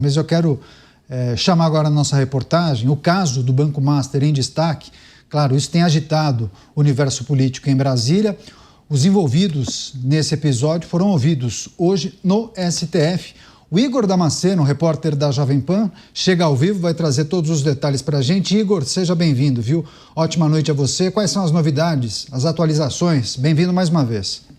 Mas eu quero chamar agora a nossa reportagem, o caso do Banco Master em destaque. Claro, isso tem agitado o universo político em Brasília. Os envolvidos nesse episódio foram ouvidos hoje no STF. O Igor Damasceno, repórter da Jovem Pan, chega ao vivo, vai trazer todos os detalhes para a gente. Igor, seja bem-vindo, viu? Ótima noite a você. Quais são as novidades, as atualizações? Bem-vindo mais uma vez.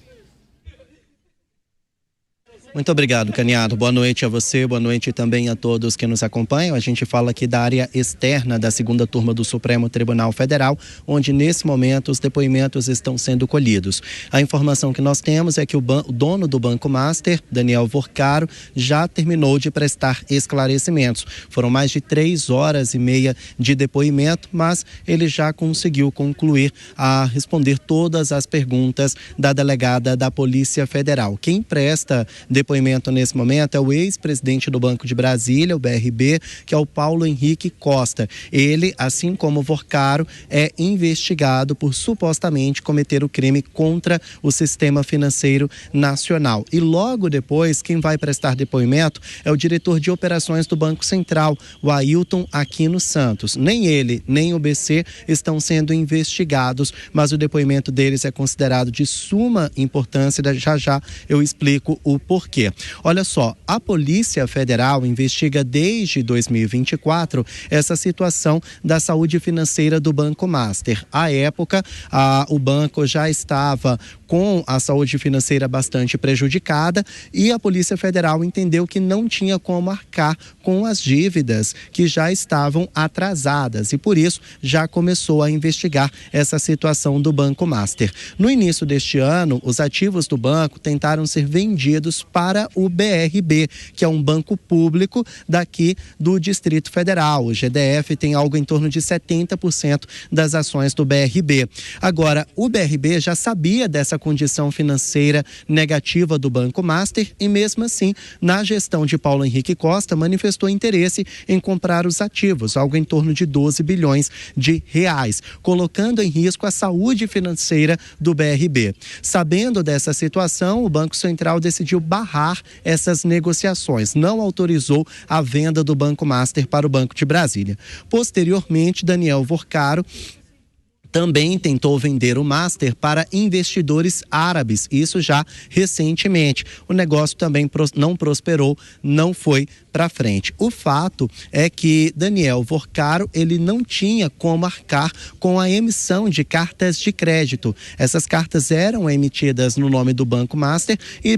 Muito obrigado, Caniado. Boa noite a você, boa noite também a todos que nos acompanham. A gente fala aqui da área externa da segunda turma do Supremo Tribunal Federal, onde nesse momento os depoimentos estão sendo colhidos. A informação que nós temos é que o dono do Banco Master, Daniel Vorcaro, já terminou de prestar esclarecimentos. Foram mais de 3 horas e meia de depoimento, mas ele já conseguiu concluir a responder todas as perguntas da delegada da Polícia Federal. Quem presta depoimento nesse momento é o ex-presidente do Banco de Brasília, o BRB, que é o Paulo Henrique Costa. Ele, assim como o Vorcaro, é investigado por supostamente cometer o crime contra o sistema financeiro nacional. E logo depois, quem vai prestar depoimento é o diretor de operações do Banco Central, o Ailton Aquino Santos. Nem ele, nem o BC estão sendo investigados, mas o depoimento deles é considerado de suma importância. Já eu explico o porquê. Olha só, a Polícia Federal investiga desde 2024 essa situação da saúde financeira do Banco Master. À época, o banco já estava com a saúde financeira bastante prejudicada e a Polícia Federal entendeu que não tinha como arcar com as dívidas que já estavam atrasadas e por isso já começou a investigar essa situação do Banco Master. No início deste ano, os ativos do banco tentaram ser vendidos para o BRB, que é um banco público daqui do Distrito Federal. O GDF tem algo em torno de 70% das ações do BRB. Agora, o BRB já sabia dessa condição financeira negativa do Banco Master e mesmo assim, na gestão de Paulo Henrique Costa, manifestou interesse em comprar os ativos, algo em torno de 12 bilhões de reais, colocando em risco a saúde financeira do BRB. Sabendo dessa situação, o Banco Central decidiu barrar essas negociações, não autorizou a venda do Banco Master para o Banco de Brasília. Posteriormente, Daniel Vorcaro também tentou vender o Master para investidores árabes, isso já recentemente. O negócio também não prosperou, não foi para frente. O fato é que Daniel Vorcaro, ele não tinha como arcar com a emissão de cartas de crédito. Essas cartas eram emitidas no nome do Banco Master e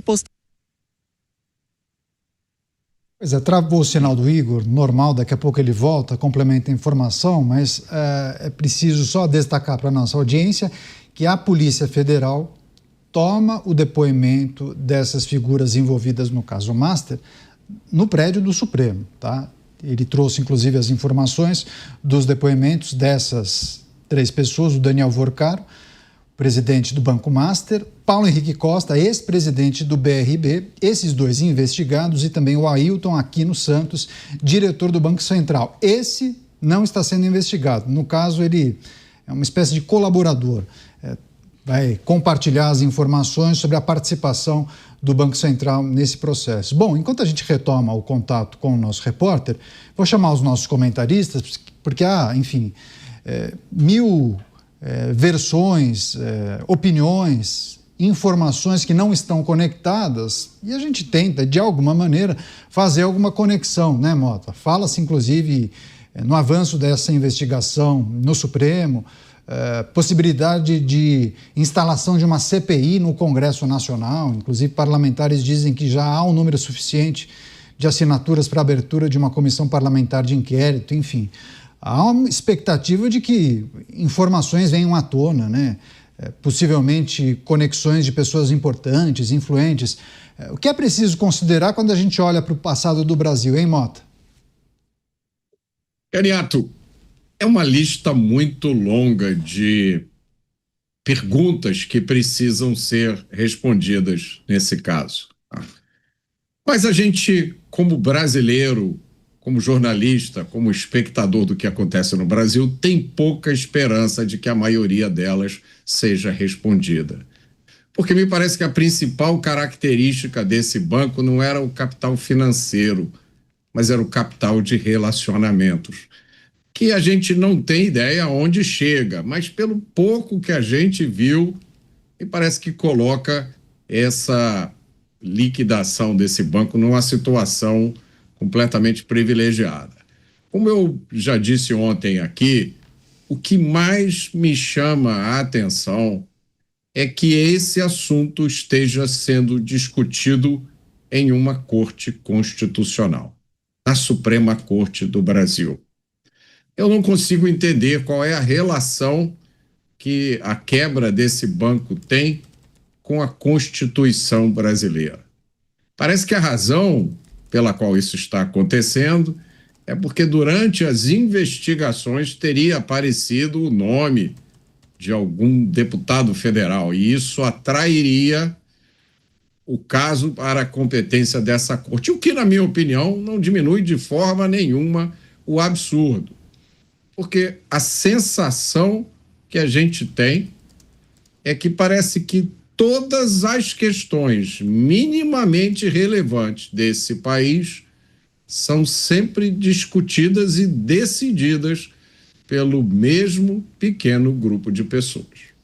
Pois é, travou o sinal do Igor, normal, daqui a pouco ele volta, complementa a informação, mas é preciso só destacar para a nossa audiência que a Polícia Federal toma o depoimento dessas figuras envolvidas no caso Master no prédio do Supremo, tá? Ele trouxe inclusive as informações dos depoimentos dessas 3 pessoas, o Daniel Vorcaro, presidente do Banco Master, Paulo Henrique Costa, ex-presidente do BRB, esses 2 investigados, e também o Ailton Aquino Santos, diretor do Banco Central. Esse não está sendo investigado. No caso, ele é uma espécie de colaborador. Vai compartilhar as informações sobre a participação do Banco Central nesse processo. Bom, enquanto a gente retoma o contato com o nosso repórter, vou chamar os nossos comentaristas, porque há, enfim, mil versões, opiniões, informações que não estão conectadas e a gente tenta, de alguma maneira, fazer alguma conexão, né, Mota? Fala-se, inclusive, no avanço dessa investigação no Supremo, possibilidade de instalação de uma CPI no Congresso Nacional, inclusive parlamentares dizem que já há um número suficiente de assinaturas para a abertura de uma comissão parlamentar de inquérito, enfim. Há uma expectativa de que informações venham à tona, né? Possivelmente conexões de pessoas importantes, influentes. O que é preciso considerar quando a gente olha para o passado do Brasil, hein, Mota? Caniato, é uma lista muito longa de perguntas que precisam ser respondidas nesse caso. Mas a gente, como brasileiro, como jornalista, como espectador do que acontece no Brasil, tem pouca esperança de que a maioria delas seja respondida. Porque me parece que a principal característica desse banco não era o capital financeiro, mas era o capital de relacionamentos, que a gente não tem ideia onde chega, mas pelo pouco que a gente viu, me parece que coloca essa liquidação desse banco numa situação completamente privilegiada. Como eu já disse ontem aqui, o que mais me chama a atenção é que esse assunto esteja sendo discutido em uma corte constitucional, a Suprema Corte do Brasil. Eu não consigo entender qual é a relação que a quebra desse banco tem com a Constituição brasileira. Parece que a razão pela qual isso está acontecendo é porque durante as investigações teria aparecido o nome de algum deputado federal e isso atrairia o caso para a competência dessa corte, o que, na minha opinião, não diminui de forma nenhuma o absurdo. Porque a sensação que a gente tem é que parece que todas as questões minimamente relevantes desse país são sempre discutidas e decididas pelo mesmo pequeno grupo de pessoas.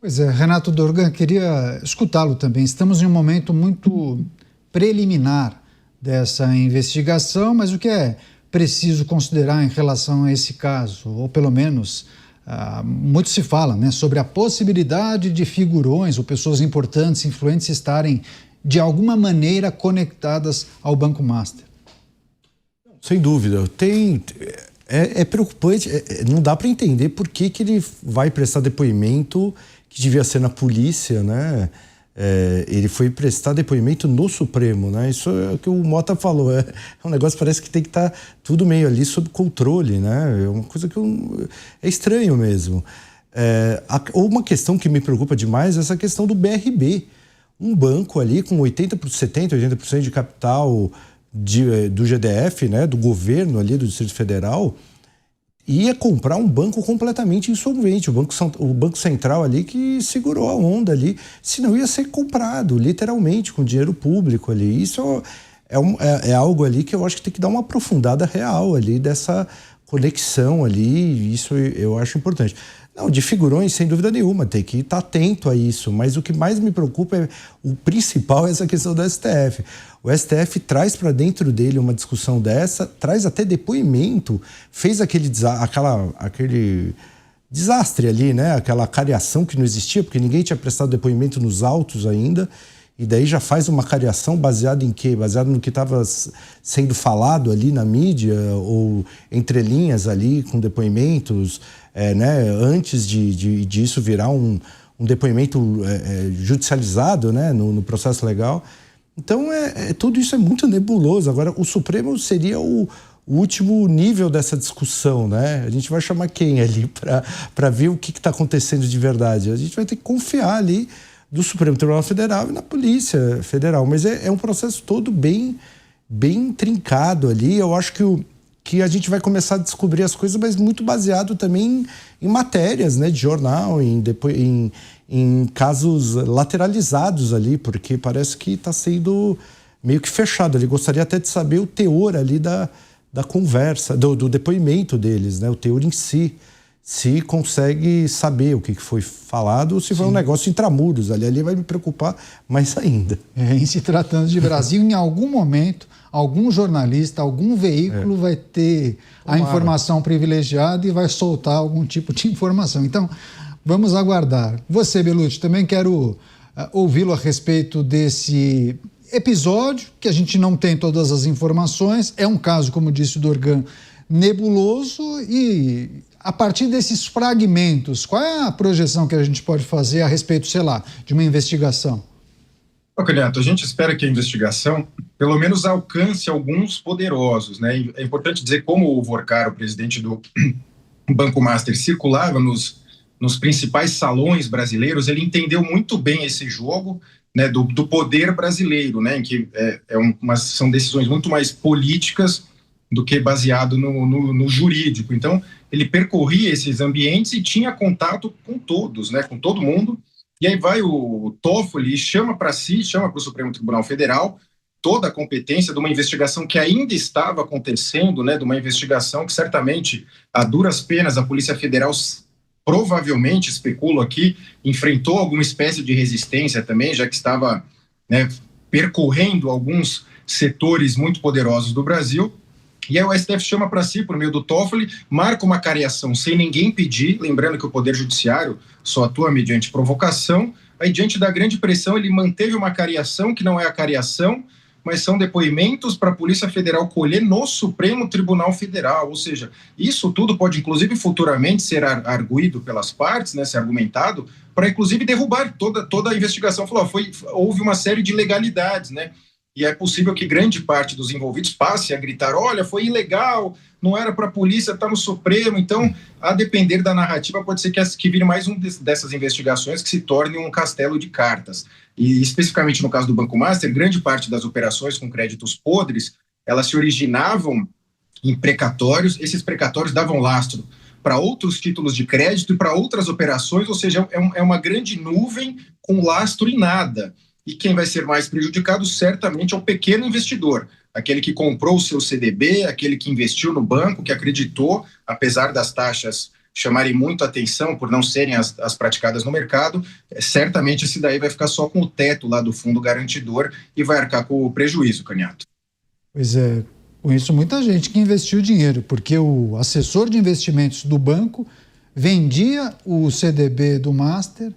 Pois é, Renato Dorgan, queria escutá-lo também. Estamos em um momento muito preliminar dessa investigação, mas o que é preciso considerar em relação a esse caso, ou pelo menos muito se fala, né, sobre a possibilidade de figurões ou pessoas importantes, influentes, estarem de alguma maneira conectadas ao Banco Master. Sem dúvida. É preocupante, não dá para entender por que ele vai prestar depoimento que devia ser na polícia, né? Ele foi prestar depoimento no Supremo, né? Isso é o que o Mota falou, é um negócio que parece que tem que estar tudo meio ali sob controle, né? É uma coisa que é estranho mesmo. Uma questão que me preocupa demais é essa questão do BRB, um banco ali com 70%, 80% de capital do GDF, né? Do governo ali do Distrito Federal, ia comprar um banco completamente insolvente, o Banco Central ali que segurou a onda ali, senão ia ser comprado, literalmente, com dinheiro público ali. Isso é algo ali que eu acho que tem que dar uma aprofundada real ali, dessa conexão ali, isso eu acho importante. Não, de figurões, sem dúvida nenhuma, tem que estar atento a isso, mas o que mais me preocupa o principal é essa questão do STF. O STF traz para dentro dele uma discussão dessa, traz até depoimento, fez aquele desastre ali, né? Aquela cariação que não existia, porque ninguém tinha prestado depoimento nos autos ainda, e daí já faz uma cariação baseada em quê? Baseado no que estava sendo falado ali na mídia, ou entre linhas ali, com depoimentos, né? Antes disso virar um depoimento judicializado, né? No processo legal. Então, tudo isso é muito nebuloso. Agora, o Supremo seria o último nível dessa discussão, né? A gente vai chamar quem ali para ver o que está acontecendo de verdade? A gente vai ter que confiar ali do Supremo Tribunal Federal e na Polícia Federal. Mas é um processo todo bem trincado ali. Eu acho que a gente vai começar a descobrir as coisas, mas muito baseado também em matérias, né, de jornal, em casos lateralizados ali, porque parece que está sendo meio que fechado ali. Gostaria até de saber o teor ali da conversa, do depoimento deles, né, o teor em si, se consegue saber o que foi falado ou se foi um negócio intramuros ali vai me preocupar mais ainda. Em se tratando de Brasil, em algum momento, algum jornalista, algum veículo vai ter a informação privilegiada e vai soltar algum tipo de informação. Então, vamos aguardar. Você, Bellucci, também quero ouvi-lo a respeito desse episódio, que a gente não tem todas as informações. É um caso, como disse o Dorgan, nebuloso, e a partir desses fragmentos, qual é a projeção que a gente pode fazer a respeito, sei lá, de uma investigação? Neto, a gente espera que a investigação pelo menos alcance alguns poderosos, né? É importante dizer, como o Vorcar, o presidente do Banco Master, circulava nos principais salões brasileiros, ele entendeu muito bem esse jogo, né, do poder brasileiro, né, em que são decisões muito mais políticas do que baseado no jurídico. Então, ele percorria esses ambientes e tinha contato com todos, né, com todo mundo. E aí vai o Toffoli e chama para o Supremo Tribunal Federal toda a competência de uma investigação que ainda estava acontecendo, né, de uma investigação que certamente, a duras penas, a Polícia Federal provavelmente, especulo aqui, enfrentou alguma espécie de resistência também, já que estava, né, percorrendo alguns setores muito poderosos do Brasil. E aí o STF chama para si, por meio do Toffoli, marca uma cariação sem ninguém pedir, lembrando que o Poder Judiciário só atua mediante provocação. Aí, diante da grande pressão, ele manteve uma cariação que não é a cariação, mas são depoimentos para a Polícia Federal colher no Supremo Tribunal Federal. Ou seja, isso tudo pode, inclusive, futuramente ser arguído pelas partes, né, ser argumentado, para, inclusive, derrubar toda a investigação. Falou, houve uma série de ilegalidades, né? E é possível que grande parte dos envolvidos passe a gritar, olha, foi ilegal, não era para a polícia estar no Supremo. Então, a depender da narrativa, pode ser que vire mais dessas investigações que se torne um castelo de cartas. E especificamente no caso do Banco Master, grande parte das operações com créditos podres, elas se originavam em precatórios, esses precatórios davam lastro para outros títulos de crédito e para outras operações, ou seja, é uma grande nuvem com lastro em nada. E quem vai ser mais prejudicado certamente é o pequeno investidor, aquele que comprou o seu CDB, aquele que investiu no banco, que acreditou, apesar das taxas chamarem muito a atenção por não serem as praticadas no mercado, certamente esse daí vai ficar só com o teto lá do fundo garantidor e vai arcar com o prejuízo, Caniato. Pois é, conheço muita gente que investiu dinheiro, porque o assessor de investimentos do banco vendia o CDB do Master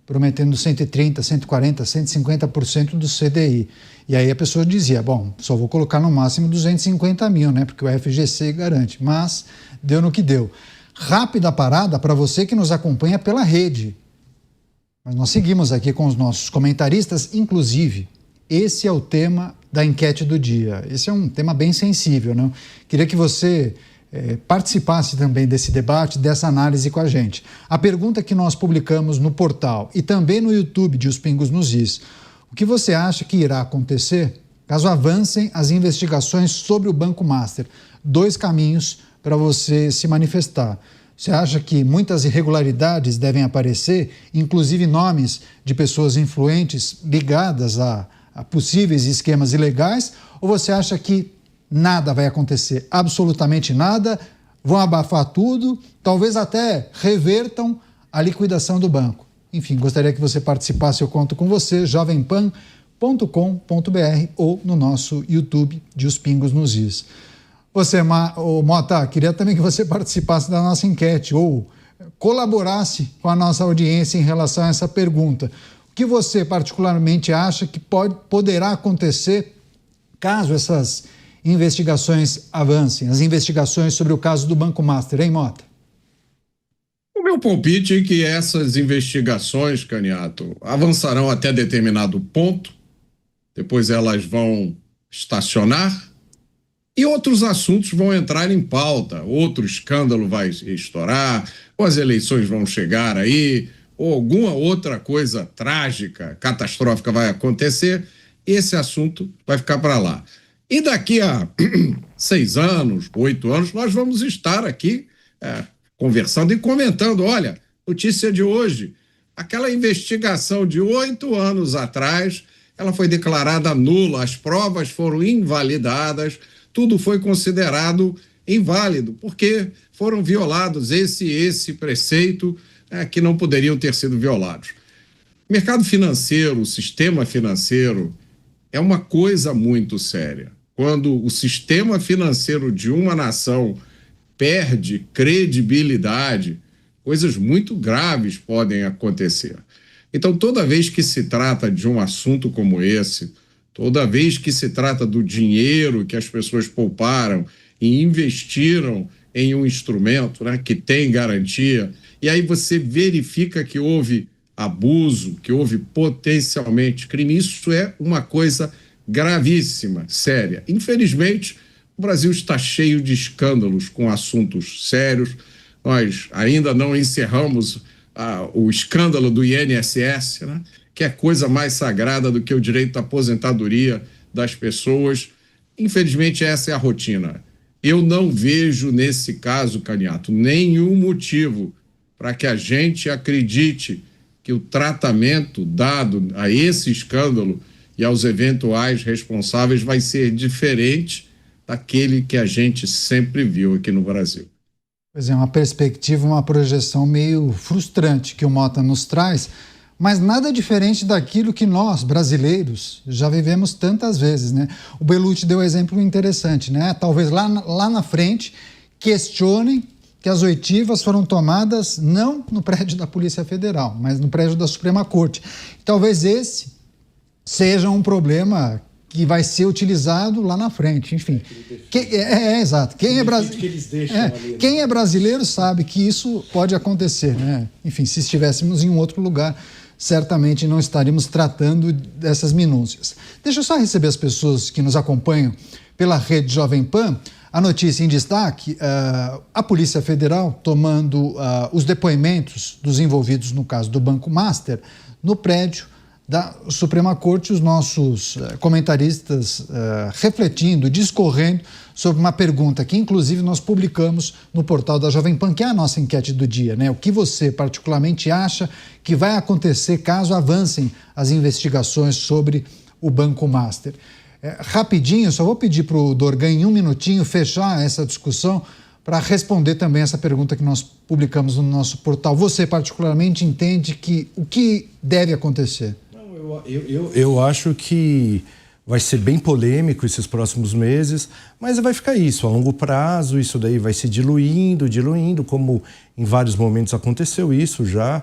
prometendo 130%, 140%, 150% do CDI. E aí a pessoa dizia, bom, só vou colocar no máximo 250 mil, né? Porque o FGC garante. Mas deu no que deu. Rápida parada para você que nos acompanha pela rede. Mas nós seguimos aqui com os nossos comentaristas, inclusive, esse é o tema da enquete do dia. Esse é um tema bem sensível, né? Queria que você participasse também desse debate, dessa análise com a gente. A pergunta que nós publicamos no portal e também no YouTube de Os Pingos nos Is: o que você acha que irá acontecer caso avancem as investigações sobre o Banco Master? 2 caminhos para você se manifestar. Você acha que muitas irregularidades devem aparecer, inclusive nomes de pessoas influentes ligadas a possíveis esquemas ilegais? Ou você acha que nada vai acontecer, absolutamente nada, vão abafar tudo, talvez até revertam a liquidação do banco? Enfim, gostaria que você participasse, eu conto com você, jovempan.com.br ou no nosso YouTube de Os Pingos nos Is. Você, Mota, queria também que você participasse da nossa enquete ou colaborasse com a nossa audiência em relação a essa pergunta. O que você particularmente acha que poderá acontecer caso essas investigações avancem, as investigações sobre o caso do Banco Master, hein, Mota? O meu palpite é que essas investigações, Caniato, avançarão até determinado ponto, depois elas vão estacionar e outros assuntos vão entrar em pauta, outro escândalo vai estourar, ou as eleições vão chegar aí, ou alguma outra coisa trágica, catastrófica vai acontecer, esse assunto vai ficar para lá. E daqui a 6 anos, 8 anos, nós vamos estar aqui conversando e comentando. Olha, notícia de hoje, aquela investigação de 8 anos atrás, ela foi declarada nula, as provas foram invalidadas, tudo foi considerado inválido, porque foram violados esse preceito que não poderiam ter sido violados. O mercado financeiro, o sistema financeiro, é uma coisa muito séria. Quando o sistema financeiro de uma nação perde credibilidade, coisas muito graves podem acontecer. Então, toda vez que se trata de um assunto como esse, toda vez que se trata do dinheiro que as pessoas pouparam e investiram em um instrumento, né, que tem garantia, e aí você verifica que houve abuso, que houve potencialmente crime, isso é uma coisa gravíssima, séria. Infelizmente, o Brasil está cheio de escândalos com assuntos sérios. Nós ainda não encerramos o escândalo do INSS, né? Que é coisa mais sagrada do que o direito à aposentadoria das pessoas. Infelizmente, essa é a rotina. Eu não vejo nesse caso, Caniato, nenhum motivo para que a gente acredite que o tratamento dado a esse escândalo e aos eventuais responsáveis vai ser diferente daquele que a gente sempre viu aqui no Brasil. Pois é, uma perspectiva, uma projeção meio frustrante que o Mota nos traz, mas nada diferente daquilo que nós, brasileiros, já vivemos tantas vezes, né? O Bellucci deu um exemplo interessante, né? Talvez lá na frente questionem que as oitivas foram tomadas não no prédio da Polícia Federal, mas no prédio da Suprema Corte. Talvez esse seja um problema que vai ser utilizado lá na frente, enfim. Exato. Quem é brasileiro sabe que isso pode acontecer, né? Enfim, se estivéssemos em um outro lugar, certamente não estaríamos tratando dessas minúcias. Deixa eu só receber as pessoas que nos acompanham pela rede Jovem Pan. A notícia em destaque, a Polícia Federal tomando os depoimentos dos envolvidos no caso do Banco Master no prédio da Suprema Corte, os nossos comentaristas refletindo, discorrendo sobre uma pergunta que inclusive nós publicamos no portal da Jovem Pan, que é a nossa enquete do dia, né? O que você particularmente acha que vai acontecer caso avancem as investigações sobre o Banco Master? Rapidinho, só vou pedir para o Dorgan em um minutinho fechar essa discussão para responder também essa pergunta que nós publicamos no nosso portal. Você particularmente entende que o que deve acontecer? Eu acho que vai ser bem polêmico esses próximos meses, mas vai ficar isso, a longo prazo, isso daí vai se diluindo, como em vários momentos aconteceu isso já.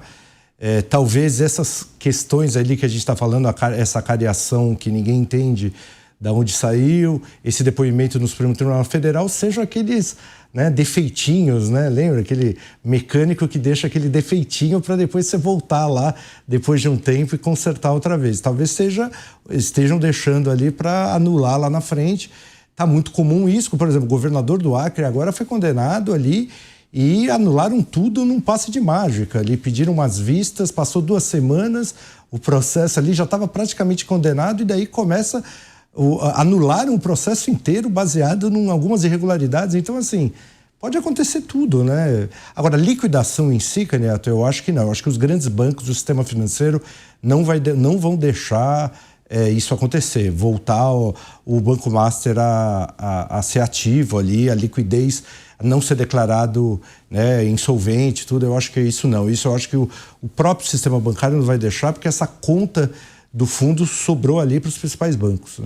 Talvez essas questões ali que a gente está falando, essa cariação que ninguém entende da onde saiu, esse depoimento no Supremo Tribunal Federal, sejam aqueles, né, defeitinhos, né? Lembra? Aquele mecânico que deixa aquele defeitinho para depois você voltar lá, depois de um tempo, e consertar outra vez. Talvez estejam deixando ali para anular lá na frente. Está muito comum isso. Por exemplo, o governador do Acre agora foi condenado ali e anularam tudo num passe de mágica. Ali pediram umas vistas, passou 2 semanas, o processo ali já estava praticamente condenado e daí começa... anularam o processo inteiro baseado em algumas irregularidades. Então, assim, pode acontecer tudo, né? Agora, liquidação em si, Candidato, eu acho que não. Eu acho que os grandes bancos do sistema financeiro não vão deixar isso acontecer. Voltar o Banco Master a ser ativo ali, a liquidez não ser declarado, né, insolvente, tudo. Eu acho que isso não. Isso eu acho que o próprio sistema bancário não vai deixar, porque essa conta do fundo sobrou ali para os principais bancos, né?